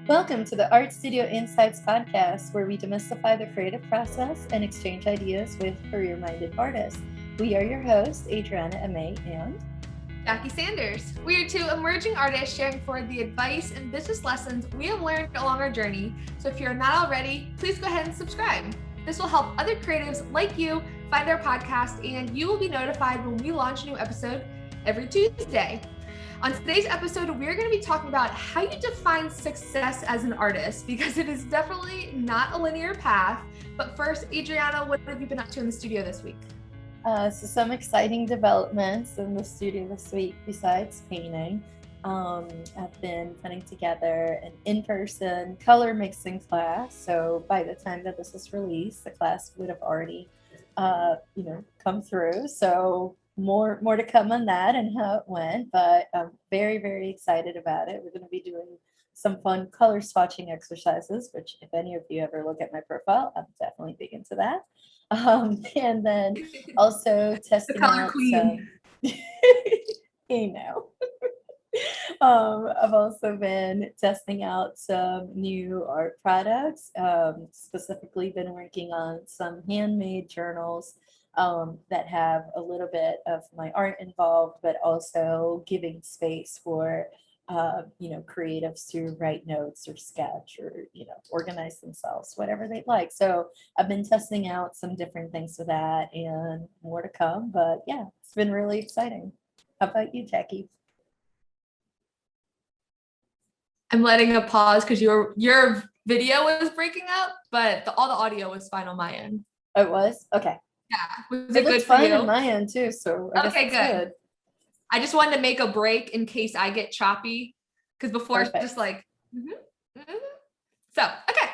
Welcome to the Art Studio Insights podcast, where we demystify the creative process and exchange ideas with career-minded artists. We are your hosts, Adriana M.A. and Jackie Sanders. We are two emerging artists sharing forward the advice and business lessons we have learned along our journey. So if you're not already, please go ahead and subscribe. This will help other creatives like you find our podcast, and you will be notified when we launch a new episode every Tuesday. On today's episode, we're going to be talking about how you define success as an artist, because it is definitely not a linear path. But first, Adriana, what have you been up to in the studio this week? So some exciting developments in the studio this week besides painting. I've been putting together an in-person color mixing class. So by the time that this is released, the class would have already, come through. So more to come on that and how it went, but I'm very, very excited about it. We're going to be doing some fun color swatching exercises, which if any of you ever look at my profile, I'm definitely big into that. And then also testing out some, I've also been testing out some new art products, specifically been working on some handmade journals that have a little bit of my art involved, but also giving space for creatives to write notes or sketch or, organize themselves, whatever they like. So I've been testing out some different things with that and more to come. But yeah, it's been really exciting. How about you, Jackie? I'm letting a pause because your video was breaking up, but all the audio was fine on my end. Oh, it was? Okay. Yeah. Was it good for fine you? on my end too, so I guess Okay, it's good. I just wanted to make a break in case I get choppy, because before it's just like, So, okay.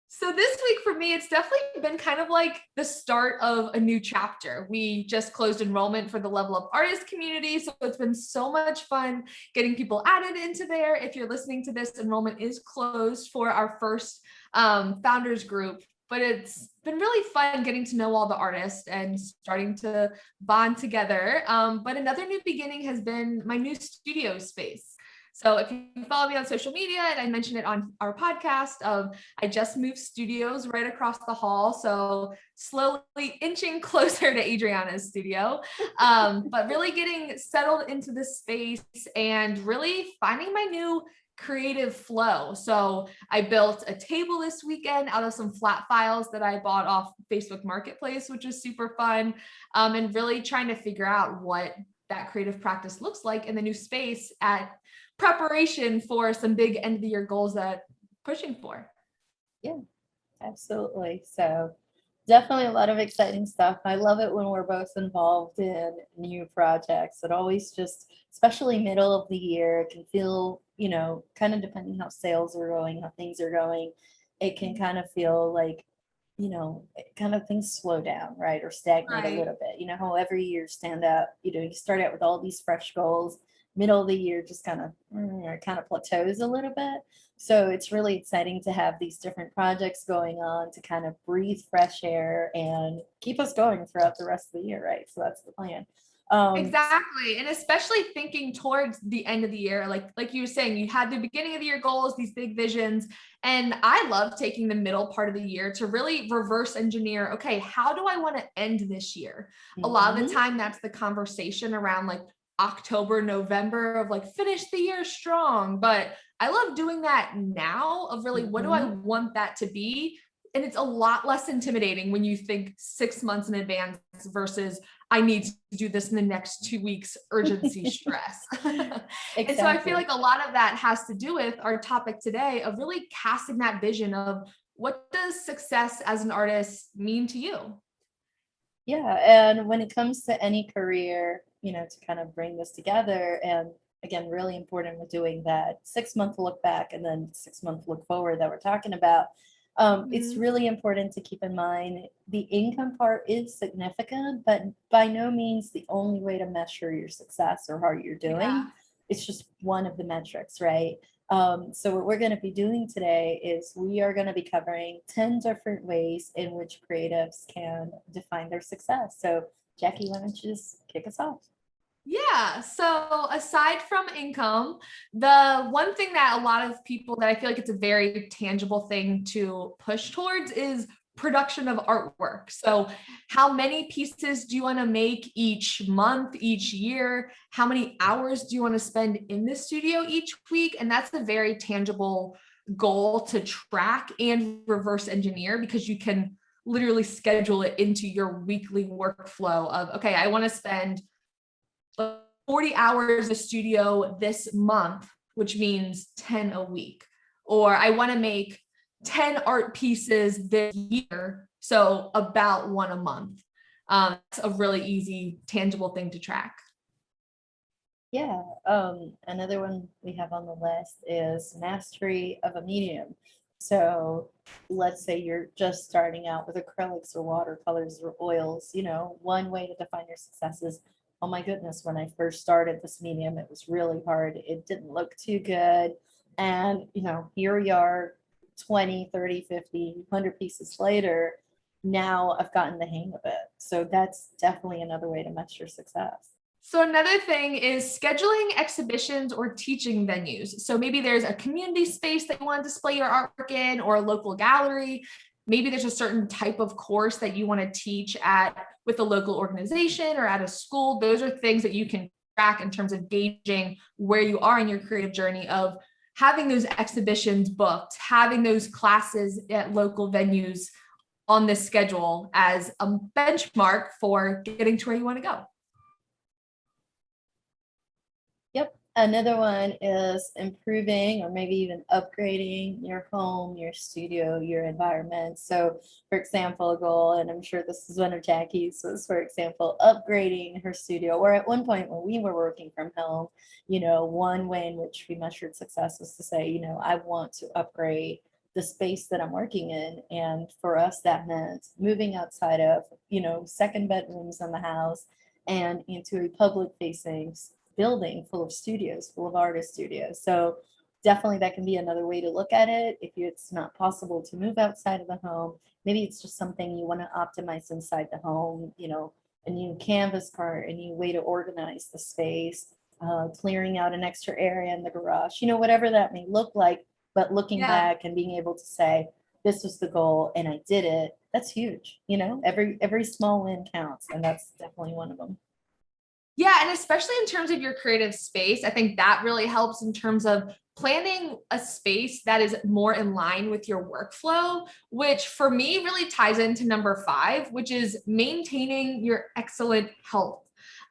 So this week for me, it's definitely been kind of like the start of a new chapter. We just closed enrollment for the Level Up Artist community. So it's been so much fun getting people added into there. If you're listening to this, enrollment is closed for our first founders group. But it's been really fun getting to know all the artists and starting to bond together. But another new beginning has been my new studio space. So if you follow me on social media, and I mentioned it on our podcast, I just moved studios right across the hall. So slowly inching closer to Adriana's studio, but really getting settled into the space and really finding my new creative flow. So I built a table this weekend out of some flat files that I bought off Facebook Marketplace, which is super fun, and really trying to figure out what that creative practice looks like in the new space at preparation for some big end of the year goals that I'm pushing for. Yeah, absolutely. So definitely a lot of exciting stuff. I love it when we're both involved in new projects. It always just, especially middle of the year, can feel, kind of depending how sales are going, how things are going, it can kind of feel like, kind of things slow down, right? Or stagnate a little bit. How every year stand out, you start out with all these fresh goals, middle of the year just kind of plateaus a little bit. So it's really exciting to have these different projects going on to kind of breathe fresh air and keep us going throughout the rest of the year, right? So that's the plan. Exactly. And especially thinking towards the end of the year, like you were saying, you had the beginning of the year goals, these big visions. And I love taking the middle part of the year to really reverse engineer, okay, how do I want to end this year? A lot of the time that's the conversation around like October, November of like finish the year strong. But I love doing that now of really what do I want that to be? And it's a lot less intimidating when you think 6 months in advance versus I need to do this in the next 2 weeks, urgency, stress. Exactly. And so I feel like a lot of that has to do with our topic today of really casting that vision of what does success as an artist mean to you? Yeah. And when it comes to any career, to kind of bring this together, and again, really important with doing that 6-month look back and then 6-month look forward that we're talking about. It's really important to keep in mind the income part is significant, but by no means the only way to measure your success or how you're doing. Yeah. It's just one of the metrics, right? So what we're going to be doing today is we are going to be covering 10 different ways in which creatives can define their success. So Jackie, why don't you just kick us off? Yeah. So aside from income, the one thing that a lot of people that I feel like it's a very tangible thing to push towards is production of artwork. So how many pieces do you want to make each month, each year? How many hours do you want to spend in the studio each week? And that's a very tangible goal to track and reverse engineer, because you can literally schedule it into your weekly workflow of, okay, I want to spend 40 hours in the studio this month, which means 10 a week. Or I want to make 10 art pieces this year, so about one a month. It's a really easy, tangible thing to track. Yeah, another one we have on the list is mastery of a medium. So let's say you're just starting out with acrylics or watercolors or oils, one way to define your success is, oh my goodness, when I first started this medium, it was really hard. It didn't look too good. And, here we are 20, 30, 50, 100 pieces later. Now I've gotten the hang of it. So that's definitely another way to measure success. So another thing is scheduling exhibitions or teaching venues. So maybe there's a community space that you want to display your artwork in, or a local gallery. Maybe there's a certain type of course that you want to teach at with a local organization or at a school. Those are things that you can track in terms of gauging where you are in your creative journey of having those exhibitions booked, having those classes at local venues on this schedule as a benchmark for getting to where you want to go. Yep. Another one is improving or maybe even upgrading your home, your studio, your environment. So, for example, a goal, and I'm sure this is one of Jackie's, was, for example, upgrading her studio. Or at one point when we were working from home, one way in which we measured success was to say, I want to upgrade the space that I'm working in. And for us, that meant moving outside of, second bedrooms in the house and into a public facing building full of studios, full of artist studios. So definitely that can be another way to look at it. If it's not possible to move outside of the home, maybe it's just something you want to optimize inside the home, a new canvas cart, a new way to organize the space, clearing out an extra area in the garage, whatever that may look like. But looking Yeah. back and being able to say, this was the goal and I did it, that's huge. Every small win counts, and that's definitely one of them. Yeah, and especially in terms of your creative space, I think that really helps in terms of planning a space that is more in line with your workflow, which for me really ties into number 5, which is maintaining your excellent health.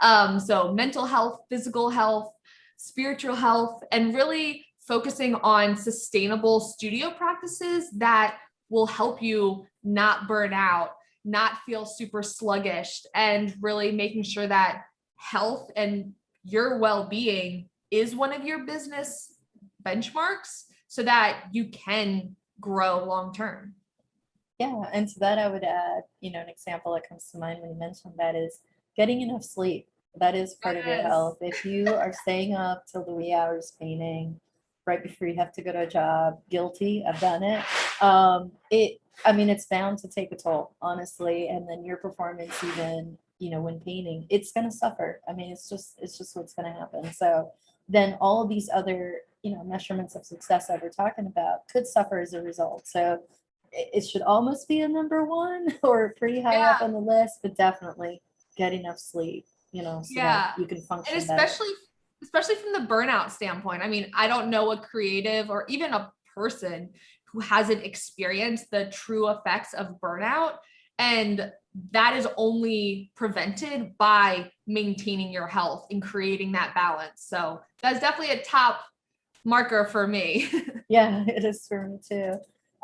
So mental health, physical health, spiritual health, and really focusing on sustainable studio practices that will help you not burn out, not feel super sluggish, and really making sure that health and your well-being is one of your business benchmarks so that you can grow long term. Yeah, and to that I would add, an example that comes to mind when you mentioned that is getting enough sleep. That is part of your Yes. health. If you are staying up till the wee hours painting right before you have to go to a job, guilty, I've done it. It's bound to take a toll, honestly, and then your performance, even, when painting, it's gonna suffer. It's just what's gonna happen. So then all of these other, measurements of success that we're talking about could suffer as a result. So it should almost be a number one or pretty high up Yeah. on the list, but definitely get enough sleep, so that Yeah. you can And function better. especially from the burnout standpoint. I mean, I don't know a creative or even a person who hasn't experienced the true effects of burnout. And that is only prevented by maintaining your health and creating that balance. So that's definitely a top marker for me. Yeah, it is for me too.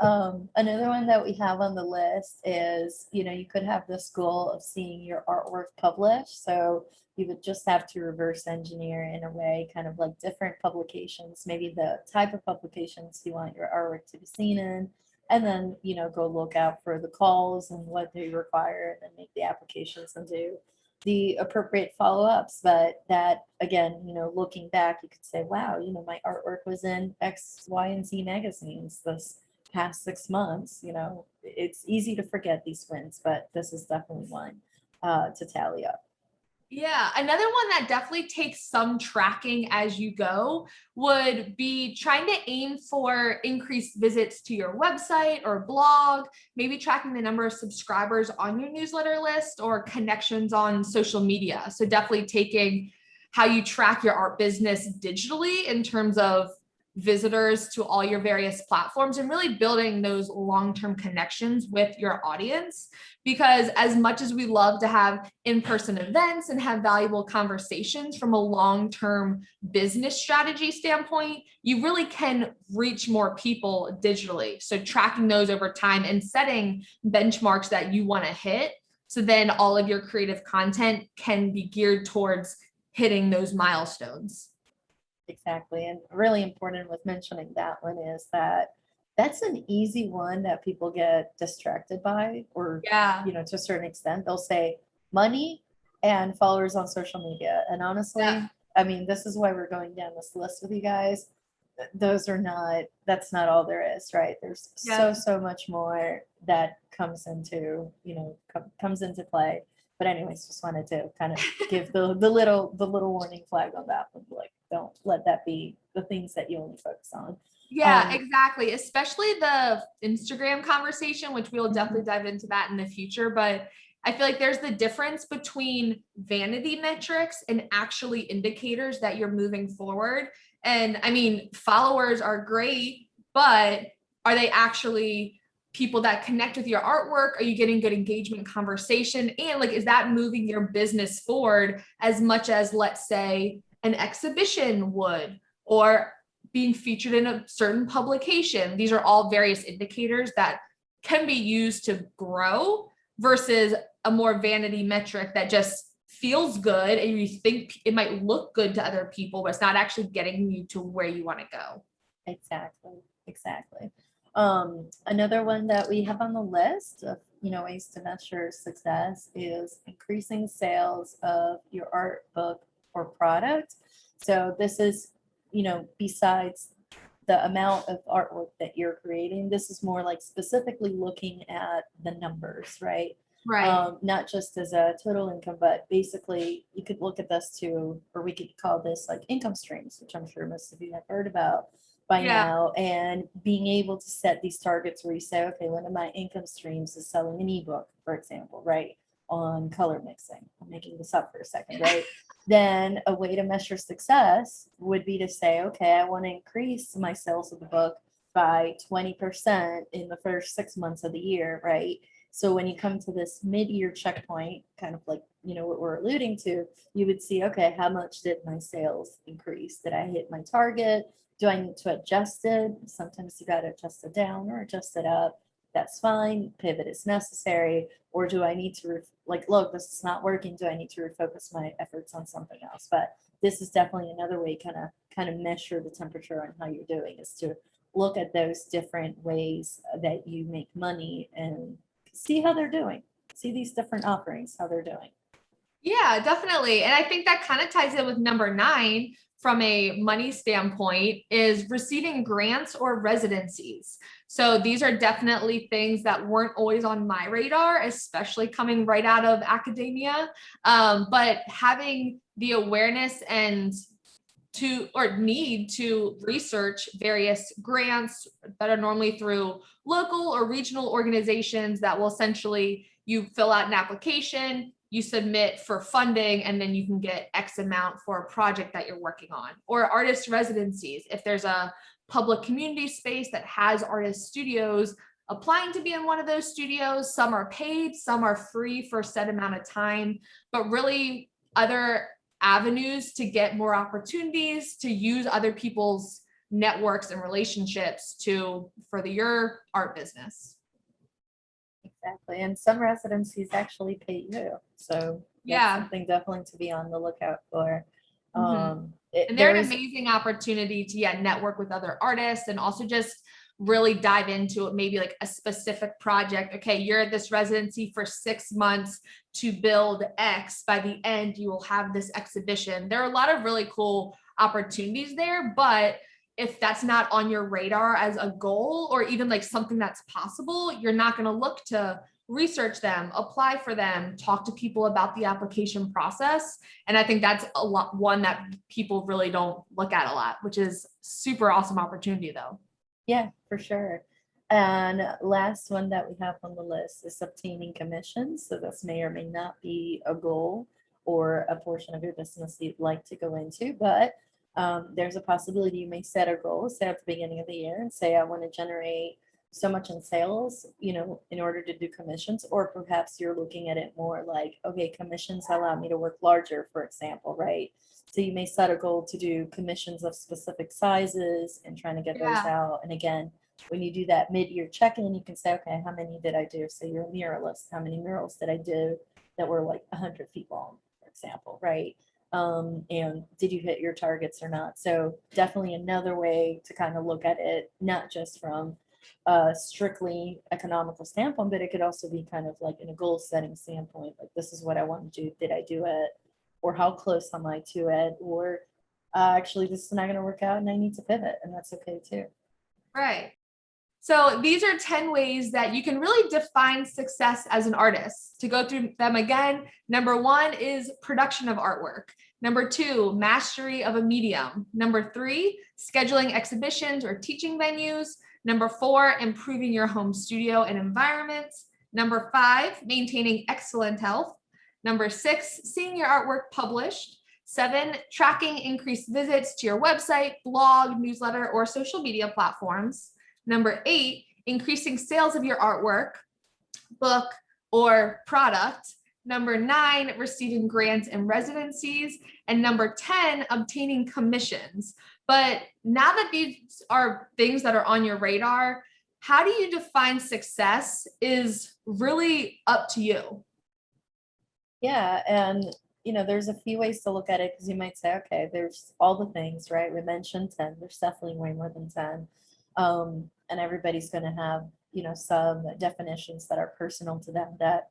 Another one that we have on the list is, you could have this goal of seeing your artwork published. So you would just have to reverse engineer in a way, kind of like different publications, maybe the type of publications you want your artwork to be seen in, and then, go look out for the calls and what they require, and then make the applications and do the appropriate follow-ups. But that again, looking back, you could say, wow, my artwork was in X, Y, and Z magazines this past 6 months. It's easy to forget these wins, but this is definitely one to tally up. Yeah, another one that definitely takes some tracking as you go would be trying to aim for increased visits to your website or blog, maybe tracking the number of subscribers on your newsletter list or connections on social media. So definitely taking how you track your art business digitally in terms of visitors to all your various platforms and really building those long-term connections with your audience. Because as much as we love to have in-person events and have valuable conversations from a long-term business strategy standpoint, you really can reach more people digitally. So tracking those over time and setting benchmarks that you want to hit. So then all of your creative content can be geared towards hitting those milestones. Exactly. And really important with mentioning that one is that that's an easy one that people get distracted by, or, Yeah. to a certain extent, they'll say money and followers on social media. And Yeah. honestly, I mean, this is why we're going down this list with you guys. Those are not, that's not all there is, right? There's Yeah. so much more that comes into, comes into play. But anyways, just wanted to kind of give the little warning flag on that one. Like, don't let that be the things that you only focus on. Yeah, exactly. Especially the Instagram conversation, which we'll definitely Mhm. dive into that in the future. But I feel like there's the difference between vanity metrics and actually indicators that you're moving forward. And I mean, followers are great, but are they actually people that connect with your artwork? Are you getting good engagement conversation? And like, is that moving your business forward as much as, let's say, an exhibition would? Or being featured in a certain publication. These are all various indicators that can be used to grow versus a more vanity metric that just feels good and you think it might look good to other people, but it's not actually getting you to where you want to go. Exactly. Exactly. Another one that we have on the list of, ways to measure success is increasing sales of your art, book, or product. So this is, besides the amount of artwork that you're creating, this is more like specifically looking at the numbers, right? Right. Not just as a total income, but basically you could look at this too, or we could call this like income streams, which I'm sure most of you have heard about by Yeah. now, and being able to set these targets where you say, okay, one of my income streams is selling an ebook, for example, right? On color mixing. I'm making this up for a second, right? Then a way to measure success would be to say, okay, I want to increase my sales of the book by 20% in the first 6 months of the year, right? So when you come to this mid-year checkpoint, kind of like, what we're alluding to, you would see, okay, how much did my sales increase? Did I hit my target? Do I need to adjust it? Sometimes you got to adjust it down or adjust it up. That's fine. Pivot is necessary. Or do I need to, look, this is not working. Do I need to refocus my efforts on something else? But this is definitely another way kind of measure the temperature on how you're doing, is to look at those different ways that you make money and see how they're doing. See these different offerings, how they're doing. Yeah, definitely. And I think that kind of ties in with number 9 from a money standpoint is receiving grants or residencies. So these are definitely things that weren't always on my radar, especially coming right out of academia. But having the awareness and to or need to research various grants that are normally through local or regional organizations that will essentially you fill out an application, you submit for funding, and then you can get X amount for a project that you're working on. Or artist residencies. If there's a public community space that has artist studios, applying to be in one of those studios, some are paid, some are free for a set amount of time, but really other avenues to get more opportunities, to use other people's networks and relationships to further your art business. Exactly. And some residencies actually pay you. So that's Yeah. something definitely to be on the lookout for. Mm-hmm. And they're There an is, amazing opportunity to network with other artists and also just really dive into it, maybe like a specific project. Okay, you're at this residency for 6 months to build X. By the end, you will have this exhibition. There are a lot of really cool opportunities there, but if that's not on your radar as a goal or even like something that's possible, you're not going to look to research them, apply for them, talk to people about the application process. And I think that's one that people really don't look at a lot, which is super awesome opportunity though. Yeah, for sure. And last one that we have on the list is obtaining commissions. So this may or may not be a goal or a portion of your business you'd like to go into, but there's a possibility you may set a goal, say at the beginning of the year and say, I want to generate so much in sales, in order to do commissions, or perhaps you're looking at it more like, okay, commissions allow me to work larger, for example, right? So you may set a goal to do commissions of specific sizes and trying to get those out. And again, when you do that mid-year check-in, you can say, okay, how many did I do? So you're a muralist. How many murals did I do that were like 100 feet long, for example, right? And did you hit your targets or not? So definitely another way to kind of look at it, not just from a strictly economical standpoint, but it could also be kind of like in a goal setting standpoint, like this is what I want to do. Did I do it? Or how close am I to it? Or actually, this is not going to work out and I need to pivot, and that's okay too. Right. So these are 10 ways that you can really define success as an artist. To go through them again, number 1 is production of artwork. Number 2, mastery of a medium. Number 3, scheduling exhibitions or teaching venues. Number 4, improving your home studio and environments. Number 5, maintaining excellent health. Number 6, seeing your artwork published. 7, tracking increased visits to your website, blog, newsletter, or social media platforms. Number 8, increasing sales of your artwork, book, or product. Number 9, receiving grants and residencies. And number 10, obtaining commissions. But now that these are things that are on your radar, how do you define success is really up to you. Yeah, and there's a few ways to look at it, because you might say, okay, there's all the things, right? We mentioned 10. There's definitely way more than 10. And everybody's going to have, some definitions that are personal to them that,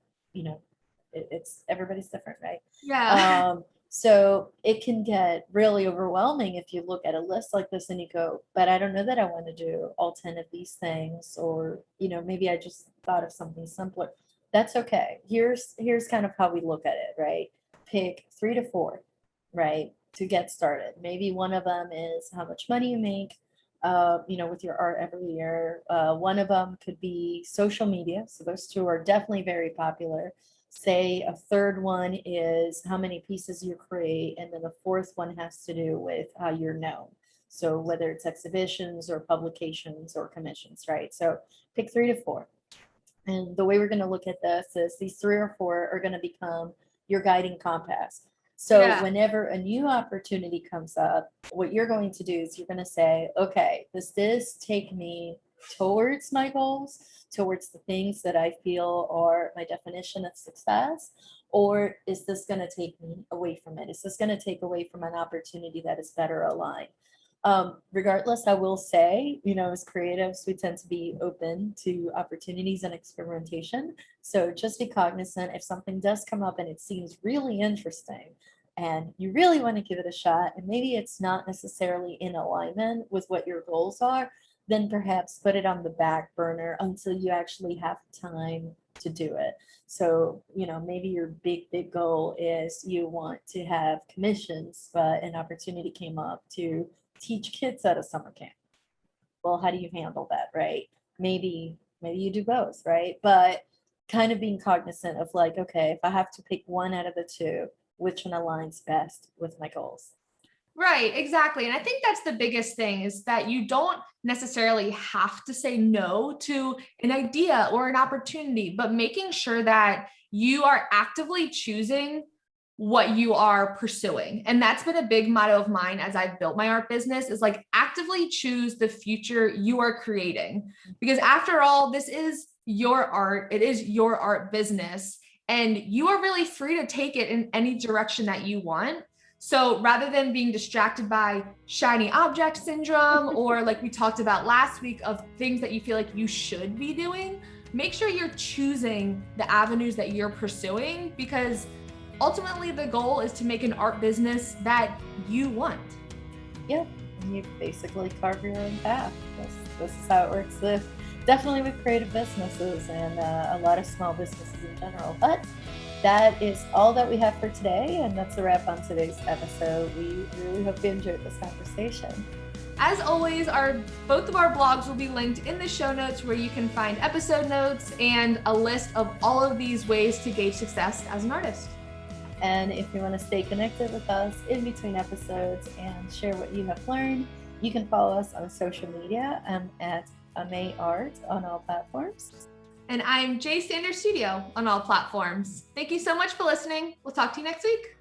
it's everybody's different, right? Yeah. So it can get really overwhelming if you look at a list like this and you go, but I don't know that I want to do all 10 of these things, or, maybe I just thought of something simpler. That's okay. Here's kind of how we look at it, right? Pick 3 to 4, right, to get started. Maybe one of them is how much money you make, with your art every year. One of them could be social media. So those 2 are definitely very popular. Say a third one is how many pieces you create. And then the fourth one has to do with how you're known. So whether it's exhibitions or publications or commissions, right? So pick 3 to 4. And the way we're going to look at this is these 3 or 4 are going to become your guiding compass. So whenever a new opportunity comes up, what you're going to do is you're going to say, okay, does this take me towards my goals, towards the things that I feel are my definition of success? Or is this going to take me away from it? Is this going to take away from an opportunity that is better aligned? Regardless, I will say, as creatives, we tend to be open to opportunities and experimentation. So just be cognizant if something does come up and it seems really interesting and you really want to give it a shot, and maybe it's not necessarily in alignment with what your goals are, then perhaps put it on the back burner until you actually have time to do it. So, maybe your big goal is you want to have commissions, but an opportunity came up to teach kids at a summer camp. Well, how do you handle that, right? Maybe you do both, right? But kind of being cognizant of like, okay, if I have to pick one out of the 2, which one aligns best with my goals? Right, exactly. And I think that's the biggest thing, is that you don't necessarily have to say no to an idea or an opportunity, but making sure that you are actively choosing what you are pursuing. And that's been a big motto of mine as I've built my art business, is like actively choose the future you are creating. Because after all, this is your art. It is your art business, and you are really free to take it in any direction that you want. So rather than being distracted by shiny object syndrome, or like we talked about last week, of things that you feel like you should be doing, make sure you're choosing the avenues that you're pursuing, because ultimately the goal is to make an art business that you want. Yeah, and you basically carve your own path. This is how it works. definitely with creative businesses and a lot of small businesses in general. But that is all that we have for today, and that's a wrap on today's episode. We really hope you enjoyed this conversation. As always, both of our blogs will be linked in the show notes, where you can find episode notes and a list of all of these ways to gauge success as an artist. And if you want to stay connected with us in between episodes and share what you have learned, you can follow us on social media. I'm at AmayArt on all platforms. And I'm J Standard Studio on all platforms. Thank you so much for listening. We'll talk to you next week.